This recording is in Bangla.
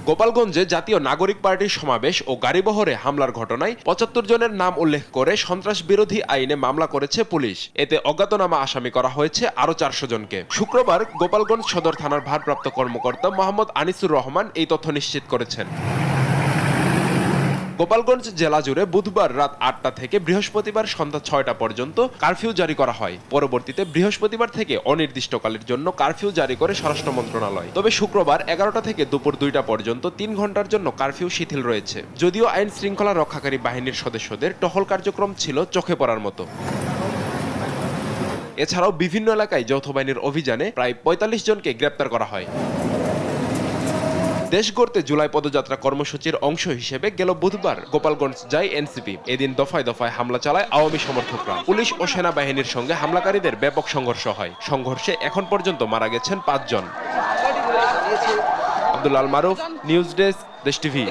গোপালগঞ্জে জাতীয় নাগরিক পার্টির সমাবেশ ও গাড়িবহরে হামলার ঘটনায় ৭৫ জনের নাম উল্লেখ করে সন্ত্রাস বিরোধী আইনে মামলা করেছে পুলিশ। এতে অজ্ঞাতনামা আসামি করা হয়েছে আরও ৪০০ জনকে। শুক্রবার গোপালগঞ্জ সদর থানার ভারপ্রাপ্ত কর্মকর্তা মোহাম্মদ আনিসুর রহমান এই তথ্য নিশ্চিত করেছেন। গোপালগঞ্জ জেলা জুড়ে বুধবার রাত ৮টা থেকে বৃহস্পতিবার সন্ধ্যা ৬টা পর্যন্ত কারফিউ জারি করা হয়। পরবর্তীতে বৃহস্পতিবার থেকে অনির্দিষ্টকালের জন্য কারফিউ জারি করে স্বরাষ্ট্র মন্ত্রণালয়। তবে শুক্রবার ১১টা থেকে দুপুর ২টা পর্যন্ত ৩ ঘন্টার জন্য কারফিউ শিথিল রয়েছে। যদিও আইন শৃঙ্খলা রক্ষাকারী বাহিনীর সদস্যদের টহল কার্যক্রম ছিল চোখে পড়ার মতো। এছাড়াও বিভিন্ন এলাকায় যৌথ বাহিনীর অভিযানে প্রায় ৪৫ জনকে গ্রেপ্তার করা হয়। দেশ গড়তে জুলাই পদযাত্রা কর্মসূচির অংশ হিসেবে গেল বুধবার গোপালগঞ্জ যায় এনসিপি। এদিন দফায় দফায় হামলা চালায় আওয়ামী সমর্থকরা। পুলিশ ও সেনাবাহিনীর সঙ্গে হামলাকারীদের ব্যাপক সংঘর্ষ হয়। সংঘর্ষে এখন পর্যন্ত মারা গেছেন ৫ জন। আব্দুল আল মারুফ, নিউজ ডেস্ক, দেশ টিভি।